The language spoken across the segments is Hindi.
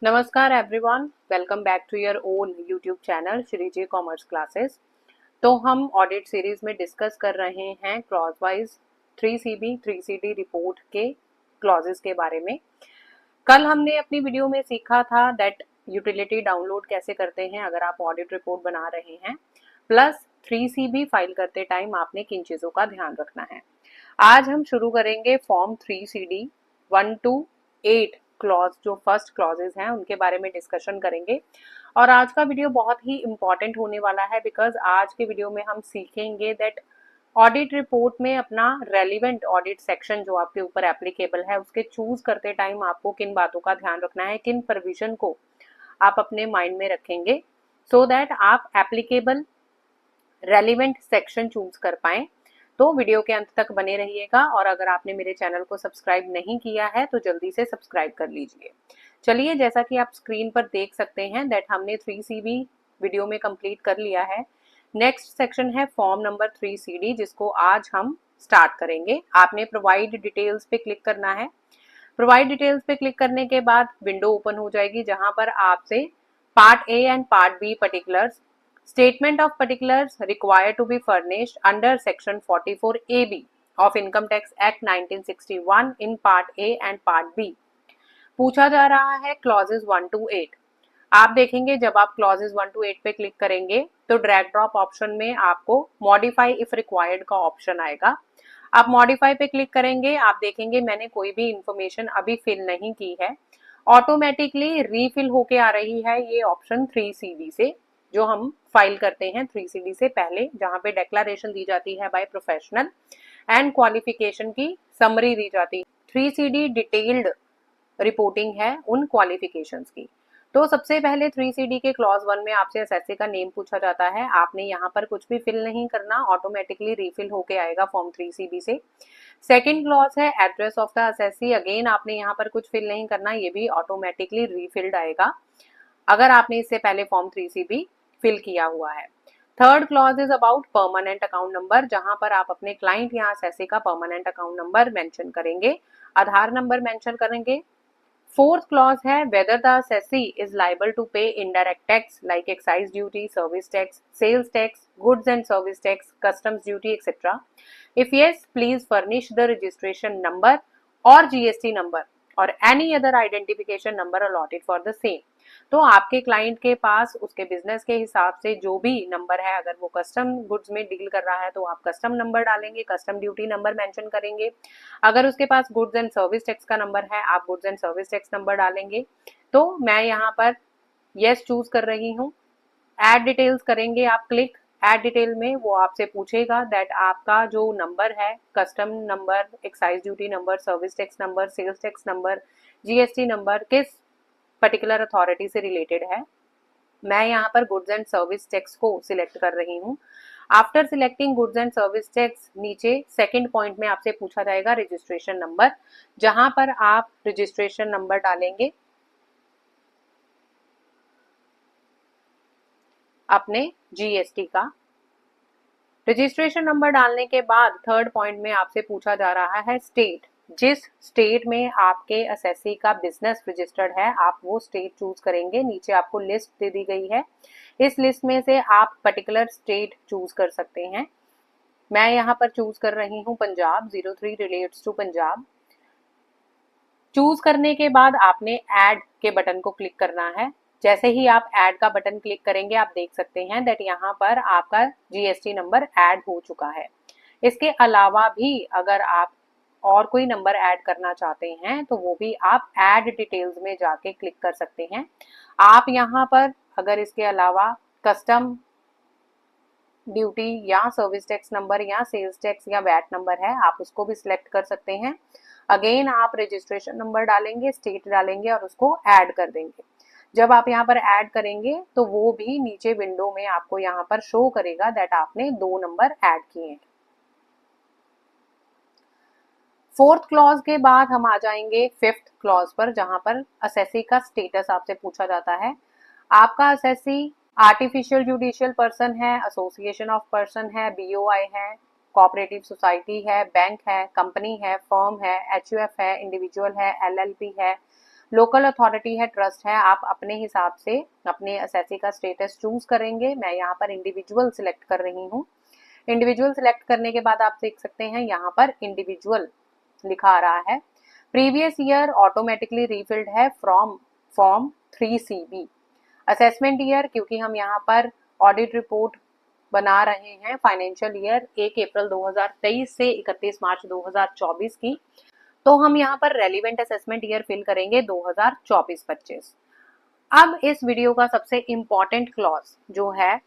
नमस्कार everyone, welcome back to your own YouTube channel Shri Ji commerce classes. तो हम ऑडिट सीरीज में डिस्कस कर रहे हैं clause wise 3CB 3CD report के क्लॉजेस के बारे में। कल हमने अपनी वीडियो में सीखा था दैट यूटिलिटी डाउनलोड कैसे करते हैं अगर आप ऑडिट रिपोर्ट बना रहे हैं, प्लस 3CB फाइल करते टाइम आपने किन चीज़ों का ध्यान रखना है। आज हम शुरू करेंगे फॉर्म 3CD 1 to 8 क्लॉज, जो फर्स्ट क्लॉजेज हैं उनके बारे में डिस्कशन करेंगे। और आज का वीडियो बहुत ही इंपॉर्टेंट होने वाला है बिकॉज आज के वीडियो में हम सीखेंगे दैट ऑडिट रिपोर्ट में अपना रेलिवेंट ऑडिट सेक्शन जो आपके ऊपर एप्लीकेबल है उसके चूज करते टाइम आपको किन बातों का ध्यान रखना है, किन प्रोविजन को आप अपने माइंड में रखेंगे सो दैट आप एप्लीकेबल रेलिवेंट सेक्शन चूज कर पाएं। तो वीडियो के अंत तक बने रहिएगा और अगर आपने मेरे चैनल को सब्सक्राइब नहीं किया है तो जल्दी से सब्सक्राइब कर लीजिए। चलिए, जैसा कि आप स्क्रीन पर देख सकते हैं दैट हमने 3CB वीडियो में कंप्लीट कर लिया है। नेक्स्ट सेक्शन है फॉर्म नंबर 3CD जिसको आज हम स्टार्ट करेंगे। आपने प्रोवाइड डिटेल्स पे क्लिक करना है। प्रोवाइड डिटेल्स पे क्लिक करने के बाद विंडो ओपन हो जाएगी जहां पर आपसे part A and part B particulars, statement of particulars required to be furnished under section 44AB of Income Tax Act 1961 in part A and part B पूछा जा रहा है clauses 1 to 8। आप देखेंगे जब आप clauses 1 to 8 पे क्लिक करेंगे तो ड्रैग ड्रॉप ऑप्शन में आपको modify if required का ऑप्शन आएगा। आप मॉडिफाई पे क्लिक करेंगे, आप देखेंगे मैंने कोई भी इंफॉर्मेशन अभी फिल नहीं की है, ऑटोमेटिकली रीफिल होके आ रही है ये ऑप्शन 3CD से, जो हम फाइल करते हैं 3CD से पहले, जहां पे डिक्लेरेशन दी जाती है बाय प्रोफेशनल एंड क्वालिफिकेशन की समरी दी जाती है। 3CD डिटेल्ड रिपोर्टिंग है उन क्वालिफिकेशंस की। तो सबसे पहले 3CD के क्लॉज 1 में आपसे एसएससी का नेम पूछा जाता है। आपने यहाँ पर कुछ भी फिल नहीं करना, ऑटोमेटिकली रीफिल होके आएगा फॉर्म 3CB से। सेकंड क्लॉज है address of the assessee. Again आपने यहाँ पर कुछ फिल नहीं करना, ये भी ऑटोमेटिकली रीफिल्ड आएगा अगर आपने इससे पहले फॉर्म 3CB फिल किया हुआ है। Third clause is about permanent account number, जहां पर आप अपने क्लाइंट या असेसी का परमानेंट अकाउंट नंबर मेंशन करेंगे, आधार नंबर मेंशन करेंगे। फोर्थ क्लॉज है whether the assessee is liable to pay indirect tax like excise duty, service tax, sales tax, goods and service tax, customs duty etcetera. If yes, please furnish the registration number और GST नंबर और any other identification number allotted for the same. तो आपके क्लाइंट के पास उसके बिजनेस के हिसाब से जो भी नंबर है, अगर वो कस्टम गुड्स में डील कर रहा है तो आप कस्टम नंबर डालेंगे, कस्टम ड्यूटी नंबर मेंशन करेंगे। अगर उसके पास गुड्स एंड सर्विस टैक्स का नंबर है, आप goods and service tax number डालेंगे। तो मैं यहाँ पर यस चूज कर रही हूँ। ऐड डिटेल्स करेंगे आप क्लिक। ऐड डिटेल में वो आपसे पूछेगा दैट आपका जो नंबर है, custom number, excise duty number, service tax number, sales tax number, GST number किस पर्टिकुलर अथॉरिटी से रिलेटेड है। मैं यहाँ पर गुड्स एंड सर्विस टैक्स को सिलेक्ट कर रही हूँ। After selecting goods and service tax, नीचे सेकंड पॉइंट में आपसे पूछा जाएगा रजिस्ट्रेशन नंबर, जहां पर आप रजिस्ट्रेशन नंबर डालेंगे अपने GST का। रजिस्ट्रेशन नंबर डालने के बाद थर्ड पॉइंट में आपसे पूछा जा रहा है स्टेट, जिस स्टेट में आपके असेसी का बिजनेस रजिस्टर्ड है आप वो स्टेट चूज करेंगे। नीचे आपको लिस्ट दे दी गई है, इस लिस्ट में से आप पर्टिकुलर स्टेट चूज कर सकते हैं। मैं यहाँ पर चूज कर रही हूँ Punjab, 03 relates to Punjab. Choose करने के बाद आपने ऐड के बटन को क्लिक करना है। जैसे ही आप ऐड का बटन क्लिक करेंगे आप देख सकते हैं दैट यहाँ पर आपका GST नंबर ऐड हो चुका है। इसके अलावा भी अगर आप और कोई नंबर ऐड करना चाहते हैं तो वो भी आप ऐड डिटेल्स में जाके क्लिक कर सकते हैं। आप यहाँ पर अगर इसके अलावा कस्टम ड्यूटी या सर्विस टैक्स नंबर या सेल्स टैक्स या वैट नंबर है, आप उसको भी सिलेक्ट कर सकते हैं। अगेन आप रजिस्ट्रेशन नंबर डालेंगे, स्टेट डालेंगे और उसको ऐड कर देंगे। जब आप यहाँ पर ऐड करेंगे तो वो भी नीचे विंडो में आपको यहाँ पर शो करेगा दैट आपने 2 नंबर ऐड किए हैं। फोर्थ क्लॉज के बाद हम आ जाएंगे फिफ्थ क्लॉज पर, जहां पर असेसी का स्टेटस आपसे पूछा जाता है। आपका असेसी आर्टिफिशियल जुडिशियल पर्सन है, एसोसिएशन ऑफ पर्सन है, BOI है, कोऑपरेटिव सोसाइटी है, बैंक है, कंपनी है, फर्म है, HUF है, इंडिविजुअल है, LLP है, लोकल अथॉरिटी है, ट्रस्ट है, आप अपने हिसाब से अपने असेसी का स्टेटस चूज करेंगे। मैं यहाँ पर इंडिविजुअल सिलेक्ट कर रही हूँ। इंडिविजुअल सिलेक्ट करने के बाद आप देख सकते हैं यहाँ पर इंडिविजुअल लिखा आ रहा है। प्रीवियस ईयर ऑटोमेटिकली रीफिल्ड है from form 3CB। Assessment year, क्योंकि हम यहाँ पर ऑडिट रिपोर्ट बना रहे हैं फाइनेंशियल ईयर 1 अप्रैल 2023 से 31 मार्च 2024 की, तो हम यहाँ पर रेलिवेंट असेसमेंट ईयर फिल करेंगे 2024-25। अब इस वीडियो का सबसे इंपॉर्टेंट क्लॉज जो है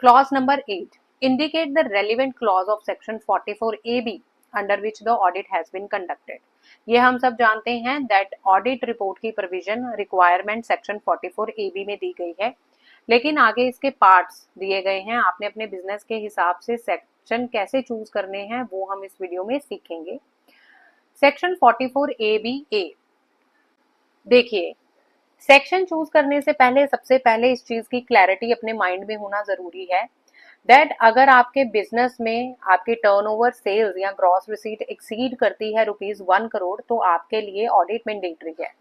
clause number 8, indicate the relevant clause of section 44AB under which the audit has been conducted. ये हम सब जानते हैं दैट ऑडिट रिपोर्ट की प्रोविजन रिक्वायरमेंट सेक्शन 44AB में दी गई है, लेकिन आगे इसके पार्ट्स दिए गए हैं। आपने अपने बिजनेस के हिसाब से सेक्शन कैसे चूज करने हैं वो हम इस वीडियो में सीखेंगे। सेक्शन 44AB देखिए, सेक्शन चूज करने से पहले सबसे पहले इस चीज की क्लैरिटी अपने माइंड में होना जरूरी है दैट अगर आपके बिजनेस में आपकी टर्नओवर, सेल्स या ग्रॉस रिसीट एक्सीड करती है ₹1 करोड़ तो आपके लिए ऑडिट मैंडेटरी है।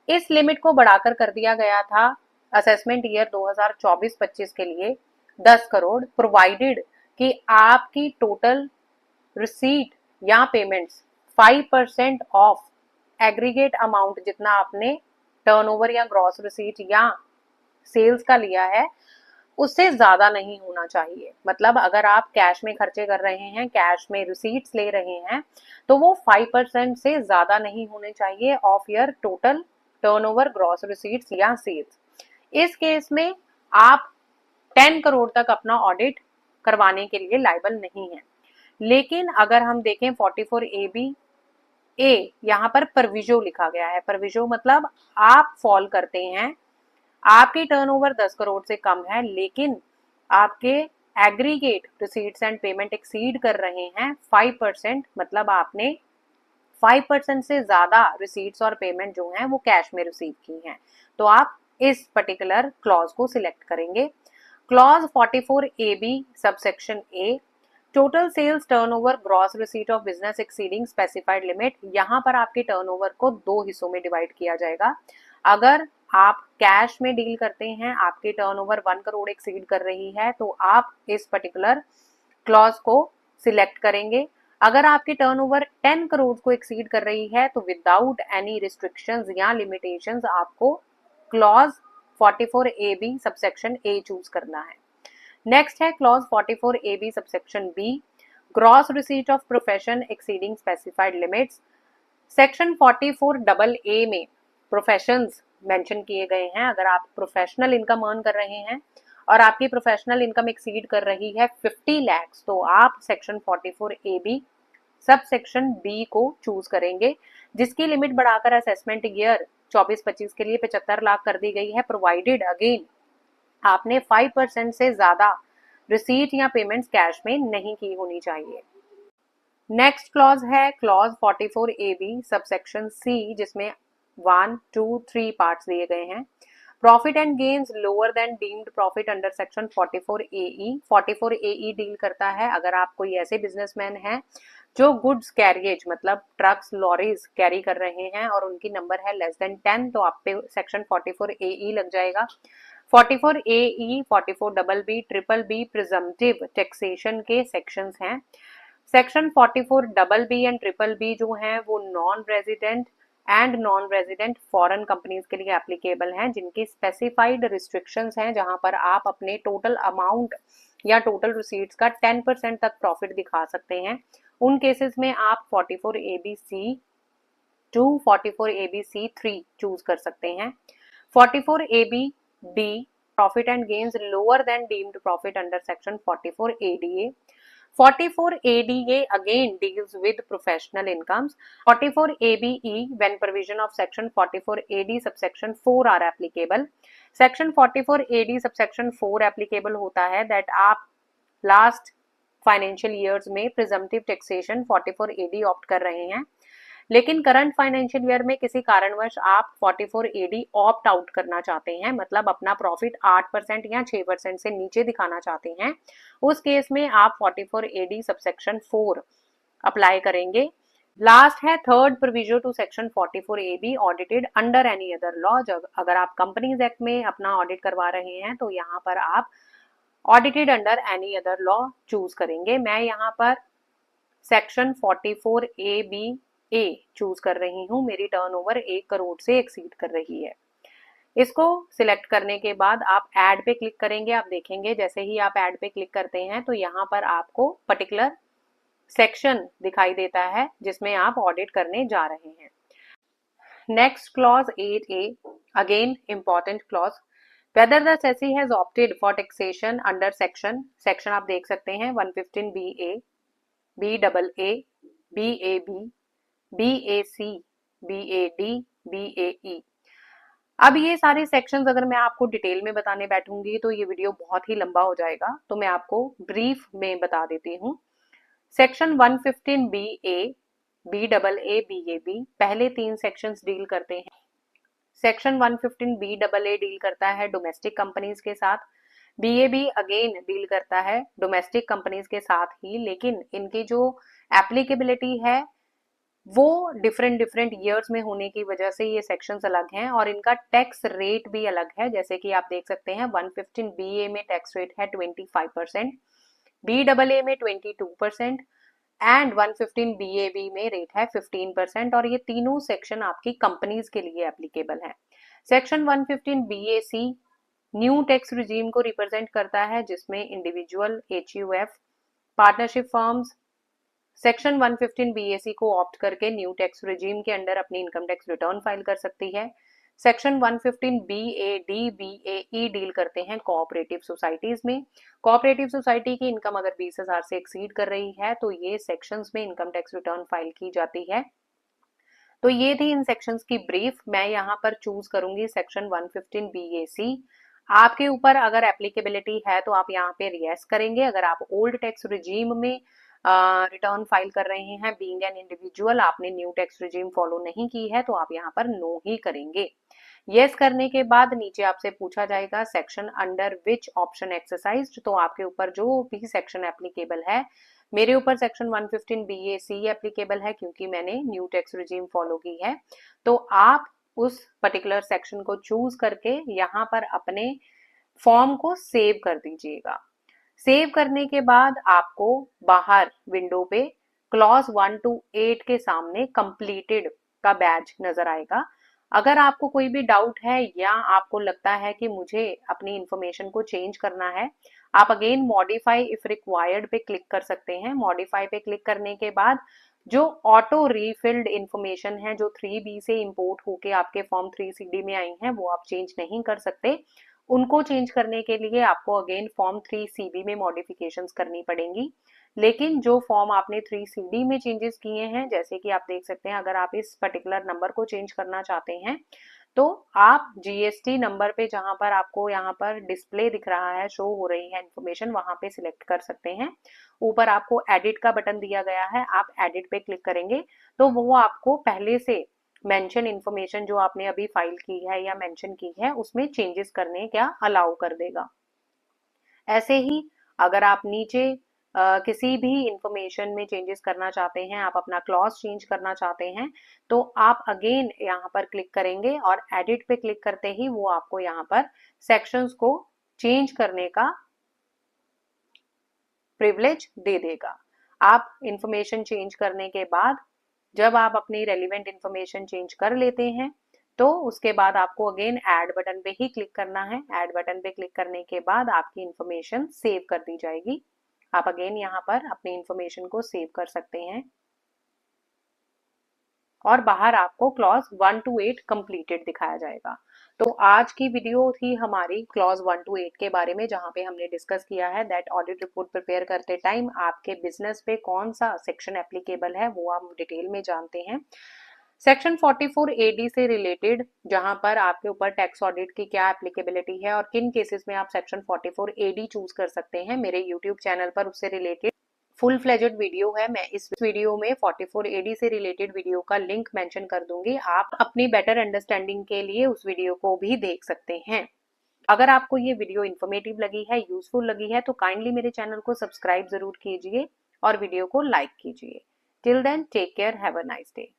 इस लिमिट को बढ़ाकर कर दिया गया था असेसमेंट ईयर 2024-25 के लिए 10 करोड़, प्रोवाइडेड कि आपकी टोटल रिसीट या पेमेंट्स 5% ऑफ एग्रीगेट अमाउंट जितना आपने टर्नओवर या ग्रॉस रिसीट या सेल्स का लिया है उससे ज्यादा नहीं होना चाहिए। मतलब अगर आप कैश में खर्चे कर रहे हैं, कैश में रिसीट्स ले रहे हैं, तो वो 5% से ज्यादा नहीं होने चाहिए of your total turnover, gross receipts या सेल्स। इस केस में आप 10 करोड़ तक अपना ऑडिट करवाने के लिए लायबल नहीं है। लेकिन अगर हम देखें 44AB यहाँ पर परविजो लिखा गया है। परविजो मतलब आप फॉल करते हैं, आपकी टर्नओवर 10 करोड़ से कम है लेकिन आपके aggregate receipts and payment exceed कर रहे हैं 5%, मतलब आपने 5% से ज्यादा रिसीट्स और पेमेंट जो हैं वो कैश में रिसीव की हैं, तो आप इस पर्टिकुलर क्लॉज को सिलेक्ट करेंगे। Clause 44AB subsection A, total sales turnover gross receipt of business exceeding specified limit. यहाँ पर आपके टर्नओवर को 2 हिस्सों में डिवाइड किया जाएगा। अगर आप कैश में डील करते हैं, आपकी टर्नओवर 1 करोड़ एक्सीड कर रही है तो आप इस पर्टिकुलर क्लॉज को सिलेक्ट करेंगे। अगर आपकी टर्नओवर 10 करोड़ को एक्सीड कर रही है तो विदाउट एनी रिस्ट्रिक्शंस या लिमिटेशंस आपको clause 44AB subsection A choose करना है। नेक्स्ट है clause 44AB subsection B, gross receipt of profession exceeding specified limits. Section 44AA में प्रोफेशंस मेंशन किए गए हैं। अगर आप प्रोफेशनल इनकम अर्न कर रहे हैं और आपकी प्रोफेशनल इनकम एक्सीड कर रही है 50 लाख तो आप section 44AB sub section B को चूज करेंगे, जिसकी लिमिट बढ़ाकर असेसमेंट ईयर 24-25 के लिए 75 लाख कर दी गई है, प्रोवाइडेड अगेन आपने 5% से ज्यादा रिसीट या पेमेंट्स कैश में नहीं की होनी चाहिए। नेक्स्ट क्लॉज है क्लॉज 44AB सबसेक्शन C, जिसमें 1, 2, 3 पार्ट्स दिए गए हैं। Profit and gains lower than deemed profit under section 44AE। 44AE deal करता है अगर आप कोई ऐसे बिजनेसमैन हैं जो गुड्स कैरियज मतलब ट्रक्स, लॉरीज कैरी कर रहे हैं और उनकी नंबर है लेस देन 10 तो आप पे सेक्शन 44AE लग जाएगा। 44AE, 44BB, BBB presumptive taxation के सेक्शंस हैं। सेक्शन 44BB एंड BBB जो हैं वो non resident and non resident foreign companies के लिए एप्लीकेबल हैं, जिनकी स्पेसिफाइड रिस्ट्रिक्शंस हैं, जहां पर आप अपने टोटल अमाउंट या टोटल रिसीट्स का 10% तक प्रॉफिट दिखा सकते हैं। उन केसेस में आप 44ABC2, 44ABC3 चूज कर सकते हैं। 44ABD, profit and gains lower than deemed profit under section 44ADA। 44ADA again deals with professional incomes. 44ABE when provision of section 44AD subsection 4 are applicable. Section 44AD subsection 4 applicable होता है that आप last financial years में presumptive taxation 44AD opt कर रहे हैं, लेकिन करंट फाइनेंशियल ईयर में किसी कारणवश आप 44AD ऑप्ट आउट करना चाहते हैं, मतलब अपना प्रॉफिट 8% या 6% से नीचे दिखाना चाहते हैं, उस केस में आप 44AD सबसेक्शन 4 अप्लाई करेंगे। लास्ट है third provision to section 44AB audited under any other law. अगर आप कंपनीज एक्ट में अपना ऑडिट करवा रहे हैं तो यहाँ पर आप audited under any other law choose करेंगे। मैं यहाँ पर सेक्शन 44AB चूज कर रही हूँ। मेरी टर्नओवर 1 करोड़ से एक्सीड कर रही है। इसको सिलेक्ट करने के बाद आप ऐड पे क्लिक करेंगे। आप देखेंगे जैसे ही आप ऐड पे क्लिक करते हैं तो यहाँ पर आपको पर्टिकुलर सेक्शन दिखाई देता है जिसमें आप ऑडिट करने जा रहे हैं। Next clause 8A, again important clause, whether the assessee has opted for taxation under section आप देख सकते हैं 115BA, BAA, BAB, BAC, BAD, BAE। अब ये सारे सेक्शंस अगर मैं आपको डिटेल में बताने बैठूंगी तो ये वीडियो बहुत ही लंबा हो जाएगा, तो मैं आपको ब्रीफ में बता देती हूँ। सेक्शन 115BA, BAA, BAB पहले 3 सेक्शंस डील करते हैं। सेक्शन 115BAA डील करता है डोमेस्टिक कंपनीज के साथ। BAB अगेन डील करता है डोमेस्टिक कंपनीज के साथ ही, लेकिन इनकी जो एप्लीकेबिलिटी है वो डिफरेंट ईयर्स में होने की वजह से ये सेक्शंस अलग हैं और इनका टैक्स रेट भी अलग है। जैसे कि आप देख सकते हैं 115BA में टैक्स रेट है 25%, BAA में 22% एंड 115BAB में रेट है 15%, और ये तीनों सेक्शन आपकी कंपनीज के लिए एप्लीकेबल है। Section 115BAC new tax regime को रिप्रेजेंट करता है जिसमें individual, HUF, partnership firms section 115BAC को ऑप्ट करके न्यू टैक्स रिजीम के अंडर अपनी इनकम टैक्स रिटर्न फाइल कर सकती है। सेक्शन 115BAD, BAE डील करते हैं कोऑपरेटिव सोसाइटीज में। कोऑपरेटिव सोसाइटी की इनकम अगर 20,000 से एक्सीड कर रही है तो ये सेक्शंस में इनकम टैक्स रिटर्न फाइल की जाती है। तो ये थी इन सेक्शंस की ब्रीफ। मैं यहाँ पर चूज करूंगी सेक्शन 115BAC। आपके ऊपर अगर एप्लीकेबिलिटी है तो आप यहाँ पे यस करेंगे। अगर आप ओल्ड टैक्स रिजीम में रिटर्न फाइल कर रहे हैं बीइंग एन इंडिविजुअल, आपने न्यू टैक्स रिजीम फॉलो नहीं की है तो आप यहाँ पर नो ही करेंगे। यस करने के बाद नीचे आपसे पूछा जाएगा section under which option exercised, तो आपके ऊपर जो भी सेक्शन एप्लीकेबल है, मेरे ऊपर सेक्शन 115BAC एप्लीकेबल है क्योंकि मैंने न्यू टैक्स रिजीम फॉलो की है। तो आप उस पर्टिकुलर सेक्शन को चूज करके यहाँ पर अपने फॉर्म को सेव कर दीजिएगा। सेव करने के बाद आपको बाहर विंडो पे क्लॉज 1 to 8 के सामने कंप्लीटेड का बैज नजर आएगा। अगर आपको कोई भी डाउट है या आपको लगता है कि मुझे अपनी इंफॉर्मेशन को चेंज करना है, आप अगेन मॉडिफाई इफ रिक्वायर्ड पे क्लिक कर सकते हैं। मॉडिफाई पे क्लिक करने के बाद जो ऑटो रीफिल्ड इंफॉर्मेशन है जो 3B से इंपोर्ट होके आपके फॉर्म 3CD में आई हैं वो आप चेंज नहीं कर सकते। उनको चेंज करने के लिए आपको अगेन फॉर्म 3CB में मॉडिफिकेशंस करनी पड़ेंगी। लेकिन जो फॉर्म आपने 3CD में चेंजेस किए हैं, जैसे कि आप देख सकते हैं अगर आप इस पर्टिकुलर नंबर को चेंज करना चाहते हैं तो आप GST नंबर पे जहां पर आपको यहाँ पर डिस्प्ले दिख रहा है, शो हो रही है इंफॉर्मेशन, वहां पे सिलेक्ट कर सकते हैं। ऊपर आपको एडिट का बटन दिया गया है, आप एडिट पे क्लिक करेंगे तो वो आपको पहले से मेंशन इंफॉर्मेशन जो आपने अभी फाइल की है या मेंशन की है उसमें चेंजेस करने क्या अलाउ कर देगा। ऐसे ही अगर आप नीचे किसी भी इंफॉर्मेशन में चेंजेस करना चाहते हैं, आप अपना क्लॉज चेंज करना चाहते हैं, तो आप अगेन यहाँ पर क्लिक करेंगे और एडिट पे क्लिक करते ही वो आपको यहाँ पर सेक्शंस को चेंज करने का प्रिविलेज दे देगा। आप इंफॉर्मेशन चेंज करने के बाद जब आप अपनी रेलिवेंट इंफॉर्मेशन चेंज कर लेते हैं तो उसके बाद आपको अगेन ऐड बटन पे ही क्लिक करना है। ऐड बटन पे क्लिक करने के बाद आपकी इंफॉर्मेशन सेव कर दी जाएगी। आप अगेन यहाँ पर अपनी इंफॉर्मेशन को सेव कर सकते हैं और बाहर आपको क्लॉज 1 to 8 कंप्लीटेड दिखाया जाएगा। तो आज की वीडियो थी हमारी क्लॉज 1 to 8 के बारे में, जहां पे हमने डिस्कस किया है दैट ऑडिट रिपोर्ट प्रिपेयर करते टाइम आपके बिजनेस पे कौन सा सेक्शन एप्लीकेबल है वो आप डिटेल में जानते हैं। सेक्शन 44AD से रिलेटेड जहां पर आपके ऊपर टैक्स ऑडिट की क्या एप्लीकेबिलिटी है और किन केसेस में आप सेक्शन 44AD चूज कर सकते हैं, मेरे यूट्यूब चैनल पर उससे रिलेटेड फुल फ्लेजेड वीडियो है। मैं इस वीडियो में 44AD से रिलेटेड वीडियो का लिंक मेंशन कर दूंगी, आप अपनी बेटर अंडरस्टैंडिंग के लिए उस वीडियो को भी देख सकते हैं। अगर आपको ये वीडियो इन्फॉर्मेटिव लगी है, यूजफुल लगी है तो काइंडली मेरे चैनल को सब्सक्राइब जरूर कीजिए और वीडियो को लाइक कीजिए। Till then, take care. Have a nice day.